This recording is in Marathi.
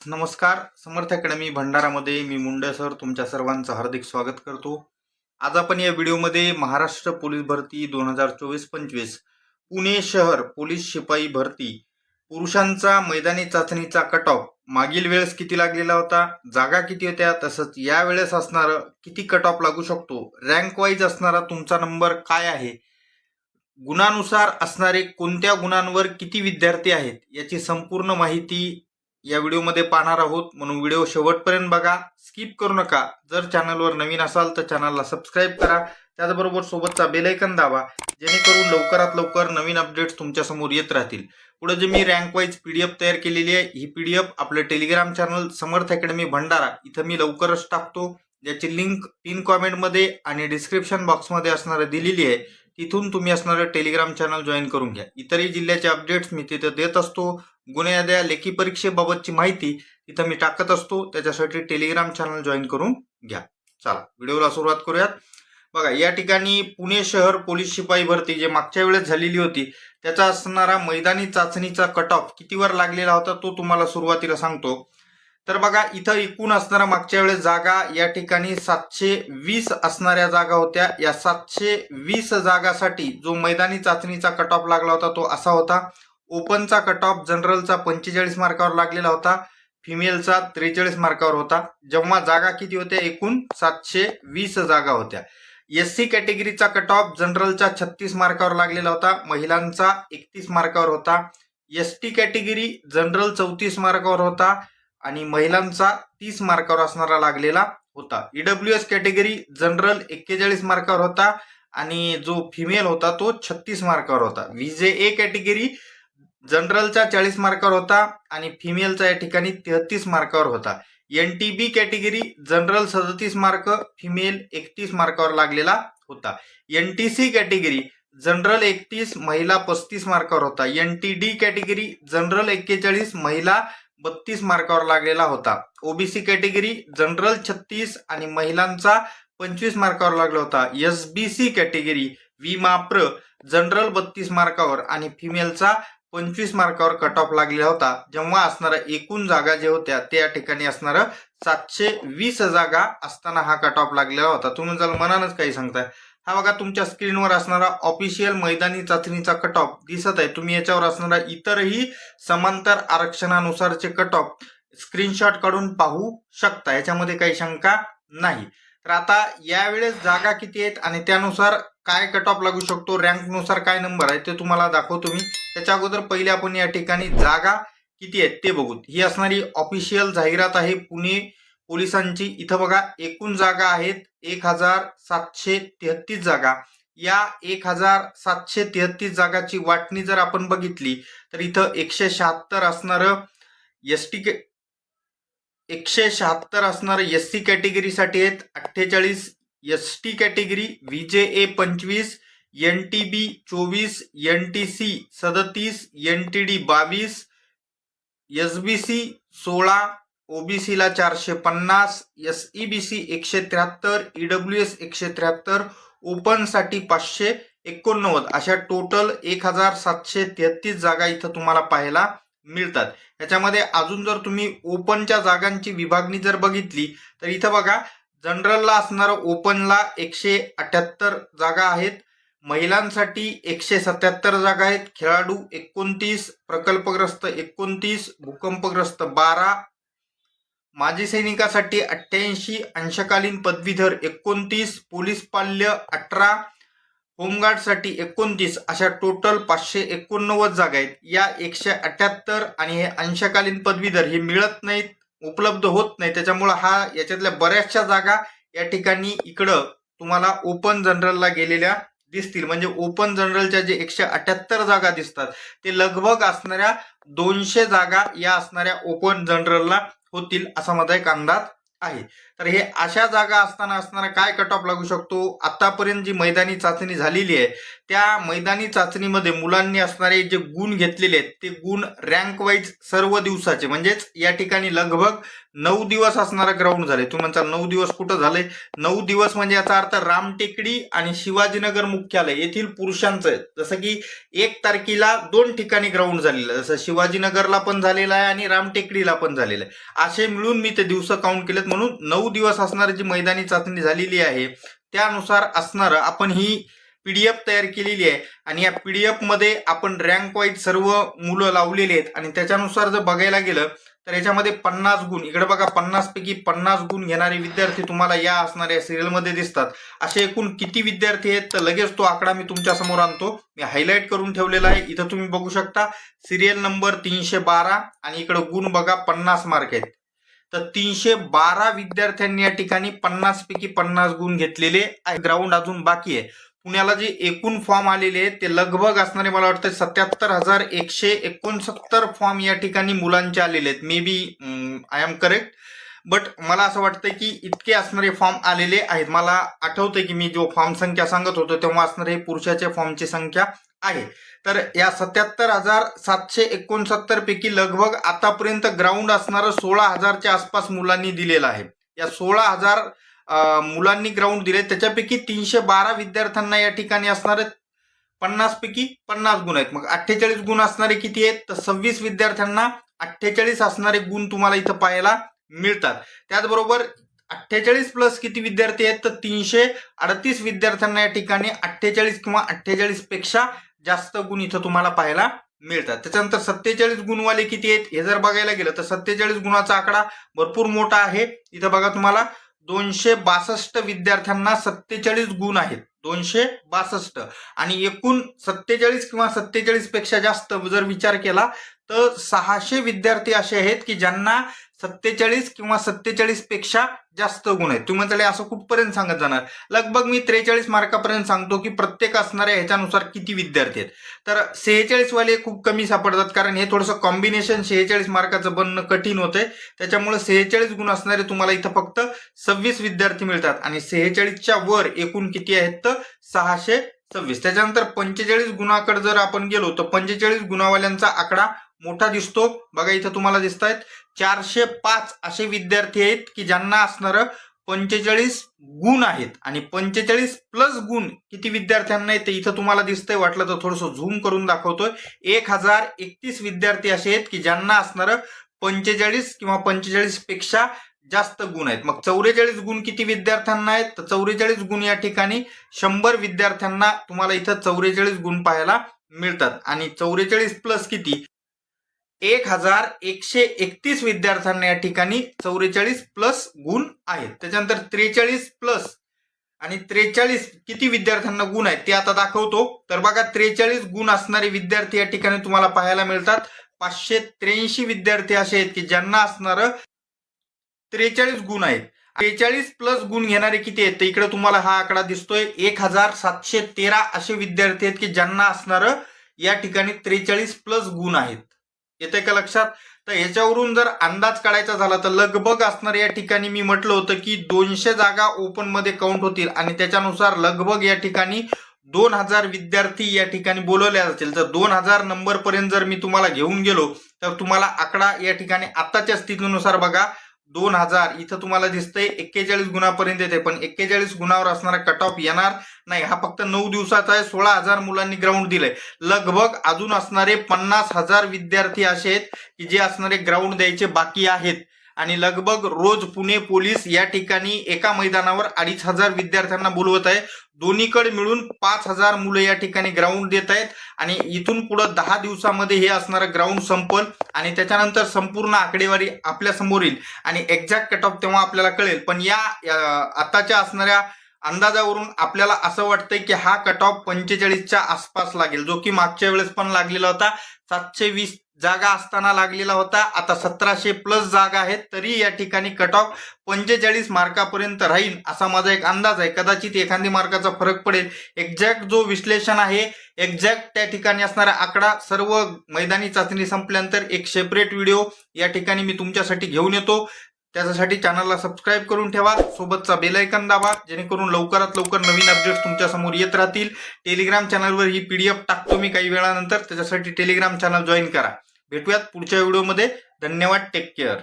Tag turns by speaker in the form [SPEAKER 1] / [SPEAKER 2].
[SPEAKER 1] नमस्कार. समर्थ अकॅडमी भंडारामध्ये मी मुंडे सर तुमच्या सर्वांचं हार्दिक स्वागत करतो. आज आपण या व्हिडिओमध्ये महाराष्ट्र पोलीस भरती 2024-25 पुणे शहर पोलीस शिपाई भरती पुरुषांचा मैदानी चाचणीचा कट ऑफ मागील वेळेस किती लागलेला होता, जागा किती होत्या, तसंच या वेळेस असणारं किती कट ऑफ लागू शकतो, रँक वाईज असणारा तुमचा नंबर काय आहे, गुणानुसार असणारे कोणत्या गुणांवर किती विद्यार्थी आहेत याची संपूर्ण माहिती या व्हिडिओमध्ये पाहणार आहोत. म्हणून व्हिडिओ शेवटपर्यंत बघा, स्किप करू नका. जर चॅनलवर नवीन असाल तर चॅनलला सबस्क्राईब करा, त्याचबरोबर सोबतचा बेल आयकॉन दाबा, जेणेकरून लवकरात लवकर नवीन अपडेट्स तुमच्या समोर येत राहतील. पुढे जे मी रँक वाईज पीडीएफ तयार केलेली आहे, ही पीडीएफ आपलं टेलिग्राम चॅनल समर्थ अकॅडमी भंडारा इथं मी लवकरच टाकतो. ज्याची लिंक पिन कॉमेंटमध्ये आणि डिस्क्रिप्शन बॉक्समध्ये असणारे दिलेली आहे. तिथून तुम्ही असणारं टेलिग्राम चॅनल जॉईन करून घ्या. इतरही जिल्ह्याचे अपडेट्स मी तिथं देत असतो. गुन्हे याद्या लेखी परीक्षेबाबतची माहिती तिथं मी टाकत असतो. त्याच्यासाठी टेलिग्राम चॅनल जॉईन करून घ्या. चला व्हिडिओला सुरुवात करूयात. बघा, या ठिकाणी पुणे शहर पोलीस शिपाई भरती जे मागच्या वेळेस झालेली होती त्याचा असणारा मैदानी चाचणीचा कट ऑफ कितीवर लागलेला होता तो तुम्हाला सुरुवातीला सांगतो. तर बघा, इथं एकूण असणारा मागच्या वेळेस जागा या ठिकाणी 720 असणाऱ्या जागा होत्या. या 720 जागासाठी जो मैदानी चाचणीचा कट ऑफ लागला होता तो असा होता. ओपनचा कट ऑफ जनरलचा 45 मार्कावर लागलेला होता, फिमेलचा 43 मार्कावर होता. जेव्हा जागा किती होत्या, एकूण 720 जागा होत्या. एससी कॅटेगरीचा कट ऑफ जनरलचा 36 मार्कावर लागलेला होता, महिलांचा 31 मार्कावर होता. एसटी कॅटेगरी जनरल 34 मार्कावर होता आणि महिलांचा 30 मार्कावर असणारा लागलेला होता. ईडब्ल्यूएस कॅटेगरी जनरल 41 मार्कावर होता आणि जो फिमेल होता तो 36 मार्कावर होता. व्हीजेए कॅटेगरी जनरलचा 40 मार्कावर होता आणि फिमेलचा या ठिकाणी 33 मार्कावर होता. NTB category general 37 mark, female 31 मार्कावर लागलेला होता. एनटीसी कॅटेगरी जनरल 31, महिला 35 मार्कावर होता. एनटीडी कॅटेगरी जनरल 41, महिला 32 मार्कावर लागलेला होता. ओबीसी कॅटेगरी जनरल 36 आणि महिलांचा 25 मार्कावर लागला होता. एसबीसी कॅटेगरी विमाप्र जनरल 32 मार्कावर आणि फिमेलचा 25 मार्कावर कट ऑफ लागलेला होता. जेव्हा असणाऱ्या एकूण जागा जे होत्या त्या ठिकाणी असणारं 720 जागा असताना हा कट ऑफ लागलेला होता. तुम्ही जर मनानच काही सांगताय, हा बघा तुमच्या स्क्रीनवर असणारा ऑफिशियल मैदानी चाचणीचा कट ऑफ दिसत आहे. तुम्ही याच्यावर असणारा इतरही समांतर आरक्षणानुसारचे कट ऑफ स्क्रीनशॉट काढून पाहू शकता, याच्यामध्ये काही शंका नाही. तर आता यावेळेस जागा किती आहेत आणि त्यानुसार काय कट ऑफ लागू शकतो, रँकनुसार काय नंबर आहे ते तुम्हाला दाखवतो मी. त्याच्या अगोदर पहिले आपण या ठिकाणी जागा किती आहेत ते बघू. ही असणारी ऑफिशियल जाहिरात आहे पुणे पोलिसांची. इथं बघा, एकूण जागा आहेत 1733 जागा. या 1733 जागाची वाटणी जर आपण बघितली तर इथं 176 असणारं एसटी 176 असणारं एससी कॅटेगरीसाठी आहेत, 48 ST category, VJA 25, NTB 24, NTC 37, NTD 22, SBC 16, ओबीसीला 450, एसईबीसी 173, ईडब्ल्यूएस 173, ओपनसाठी 589, अशा टोटल 1733 जागा इथं तुम्हाला पाहायला मिळतात. याच्यामध्ये अजून जर तुम्ही ओपनच्या जागांची विभागणी जर बघितली तर इथं बघा, जनरलला असणारं ओपनला 178 जागा आहेत, महिलांसाठी 177 जागा आहेत, खेळाडू 29, प्रकल्पग्रस्त 29, भूकंपग्रस्त 12, माजी सैनिकासाठी 88, अंशकालीन पदवीधर 29, पोलीस पाल्य 18, होमगार्डसाठी 29, अशा टोटल 589 जागा आहेत. या 178 आणि हे अंशकालीन पदवीधर हे मिळत नाहीत, उपलब्ध होत नाही. त्याच्यामुळे याच्यातल्या बऱ्याचशा जागा या ठिकाणी इकडं तुम्हाला ओपन जनरलला गेलेल्या दिसतील. म्हणजे ओपन जनरलच्या जे 178 जागा दिसतात ते लगभग असणाऱ्या 200 जागा या असणाऱ्या ओपन जनरलला होतील, असा माझा एक अंदाज आहे. तर हे अशा जागा असताना असणारा काय कट ऑफ लागू शकतो? आतापर्यंत जी मैदानी चाचणी झालेली आहे त्या मैदानी चाचणीमध्ये मुलांनी असणारे जे गुण घेतलेले आहेत ते गुण रँक वाईज सर्व दिवसाचे, म्हणजेच या ठिकाणी लगभग 9 दिवस असणारा ग्राउंड झाले. तुम्ही म्हणता 9 दिवस कुठं झाले? 9 दिवस म्हणजे याचा अर्थ रामटेकडी आणि शिवाजीनगर मुख्यालय येथील पुरुषांचं, जसं की 1 तारखेला 2 ठिकाणी ग्राउंड झालेलं आहे, जसं शिवाजीनगरला पण झालेलं आहे आणि रामटेकडीला पण झालेलं आहे. असे मिळून मी ते दिवस काउंट केलेत, म्हणून 9 दिवस असणारी जी मैदानी चाचणी झालेली आहे त्यानुसार असणारं आपण ही PDF तयार केलेली आहे आणि या PDF मध्ये आपण रँक वाईज सर्व मुलं लावलेली आहेत आणि त्याच्यानुसार जर बघायला गेलं तर याच्यामध्ये 50 गुण, इकडे बघा 50 पैकी 50 गुण घेणारे विद्यार्थी तुम्हाला या असणाऱ्या सिरियलमध्ये दिसतात. असे एकूण किती विद्यार्थी आहेत तर लगेच तो आकडा मी तुमच्या समोर आणतो. मी हायलाइट करून ठेवलेला आहे, इथं तुम्ही बघू शकता सिरियल नंबर 312 आणि इकडे गुण बघा 50 मार्क आहेत. तर 312 विद्यार्थ्यांनी या ठिकाणी 50 पैकी 50 गुण घेतलेले आहे. ग्राउंड अजून बाकी आहे. पुण्याला जे एकूण फॉर्म आलेले आहेत ते लगभग असणारे मला वाटतं 77,169 फॉर्म या ठिकाणी मुलांचे आलेले आहेत. Maybe I am correct, but मला असं वाटतं की इतके असणारे फॉर्म आलेले आहेत. मला आठवतंय की मी जो फॉर्म संख्या सांगत होतो तेव्हा असणारे पुरुषाच्या फॉर्मची संख्या आहे. तर या 77,769 पैकी लगभग आतापर्यंत ग्राउंड असणारं 16,000च्या आसपास मुलांनी दिलेलं आहे. या 16,000 मुलांनी ग्राउंड दिले, त्याच्यापैकी 312 विद्यार्थ्यांना या ठिकाणी असणारे 50 पैकी 50 गुण आहेत. मग 48 गुण असणारे किती आहेत तर 26 विद्यार्थ्यांना 48 असणारे गुण तुम्हाला इथं पाहायला मिळतात. त्याचबरोबर 48 प्लस किती विद्यार्थी आहेत तर 338 विद्यार्थ्यांना या ठिकाणी 48 किंवा 48 पेक्षा जास्त गुण इथं तुम्हाला पाहायला मिळतात. त्याच्यानंतर 47 गुणवाले किती आहेत हे जर बघायला गेलं तर 47 गुणाचा आकडा भरपूर मोठा आहे. इथं बघा तुम्हाला 262 विद्यार्थ्यांना 47 गुण आहेत, 262 आणि एकूण 47 किंवा 47 पेक्षा जास्त जर विचार केला तर 600 विद्यार्थी असे आहेत की ज्यांना 47 किंवा 47 पेक्षा जास्त गुण आहेत. तुम्ही म्हटले असं कुठपर्यंत सांगत जाणार? लगभग मी 43 मार्कापर्यंत सांगतो की प्रत्येक असणाऱ्या ह्याच्यानुसार किती विद्यार्थी आहेत. तर 46 वाले खूप कमी सापडतात, कारण हे थोडंसं कॉम्बिनेशन 46 मार्काचं बनणं कठीण होतंय. त्याच्यामुळे 46 गुण असणारे तुम्हाला इथं फक्त 26 विद्यार्थी मिळतात आणि 46च्या वर एकूण किती आहेत तर 626. त्याच्यानंतर 45 गुणाकडे जर आपण गेलो तर 45 गुणावाल्यांचा आकडा मोठा दिसतो. बघा इथं तुम्हाला दिसत आहेत 405 असे विद्यार्थी आहेत की ज्यांना असणारं 45 गुण आहेत आणि 45 प्लस गुण किती विद्यार्थ्यांना येते इथं तुम्हाला दिसतंय. वाटलं तर थोडंसं झूम करून दाखवतोय. 1031 विद्यार्थी असे आहेत की ज्यांना असणारं 45 किंवा 45 पेक्षा जास्त गुण आहेत. मग 44 गुण किती विद्यार्थ्यांना आहेत तर 44 गुण या ठिकाणी 100 विद्यार्थ्यांना तुम्हाला इथं 44 गुण पाहायला मिळतात आणि 44 प्लस किती 1131 विद्यार्थ्यांना या ठिकाणी 44 प्लस गुण आहेत. त्याच्यानंतर 43 प्लस आणि 43 किती विद्यार्थ्यांना गुण आहेत ते आता दाखवतो. तर बघा 43 गुण असणारे विद्यार्थी या ठिकाणी तुम्हाला पाहायला मिळतात. 583 विद्यार्थी असे आहेत की ज्यांना असणारं 43 गुण आहेत. 43 प्लस गुण घेणारे किती आहेत तर इकडे तुम्हाला हा आकडा दिसतोय 1713 असे विद्यार्थी आहेत की ज्यांना असणारं या ठिकाणी 43 प्लस गुण आहेत. येते का लक्षात? तर याच्यावरून जर अंदाज काढायचा झाला तर लगभग असणार या ठिकाणी मी म्हटलं होतं की 200 जागा ओपन मध्ये काउंट होतील आणि त्याच्यानुसार लगभग या ठिकाणी 2000 विद्यार्थी या ठिकाणी बोलवले जातील. तर 2000 नंबर पर्यंत जर मी तुम्हाला घेऊन गेलो तर तुम्हाला आकडा या ठिकाणी आताच्या स्थितीनुसार बघा 2000 इथं तुम्हाला दिसतंय 41 गुणापर्यंत येते, पण 41 गुणावर असणारा कट ऑफ येणार नाही. हा फक्त 9 दिवसाचा आहे. 16,000 मुलांनी ग्राउंड दिलंय. लगभग अजून असणारे 50,000 विद्यार्थी असे आहेत की जे असणारे ग्राउंड द्यायचे बाकी आहेत आणि लगभग रोज पुणे पोलीस या ठिकाणी एका मैदानावर 2,500 विद्यार्थ्यांना बोलवत आहे. दोन्हीकडे मिळून 5,000 मुलं या ठिकाणी ग्राउंड देत आहेत आणि इथून पुढे 10 दिवसामध्ये हे असणारं ग्राउंड संपल आणि त्याच्यानंतर संपूर्ण आकडेवारी आपल्या समोर येईल आणि एक्झॅक्ट कट ऑफ तेव्हा आपल्याला कळेल. पण या आताच्या असणाऱ्या अंदाजावरून आपल्याला असं वाटतंय की हा कट ऑफ 45च्या आसपास लागेल, जो की मागच्या वेळेस पण लागलेला होता. 720 जागा असताना लागलेला होता. आता 1700 प्लस जागा आहेत, तरी या ठिकाणी कट ऑफ 45 मार्कापर्यंत राहील असा माझा एक अंदाज आहे. कदाचित एखादी मार्काचा फरक पडेल. एक्झॅक्ट जो विश्लेषण आहे, एक्झॅक्ट त्या ठिकाणी असणारा आकडा सर्व मैदानी चाचणी संपल्यानंतर एक सेपरेट व्हिडिओ या ठिकाणी मी तुमच्यासाठी घेऊन येतो. त्याच्यासाठी चॅनलला सबस्क्राईब करून ठेवा, सोबतचा बेल आयकॉन दाबा, जेणेकरून लवकरात लवकर नवीन अपडेट्स तुमच्या समोर येत राहतील. टेलिग्राम चॅनलवर ही PDF टाकतो मी काही वेळानंतर, त्याच्यासाठी टेलिग्राम चॅनल जॉईन करा. भेटूयात पुढच्या व्हिडिओमध्ये. धन्यवाद. Take care.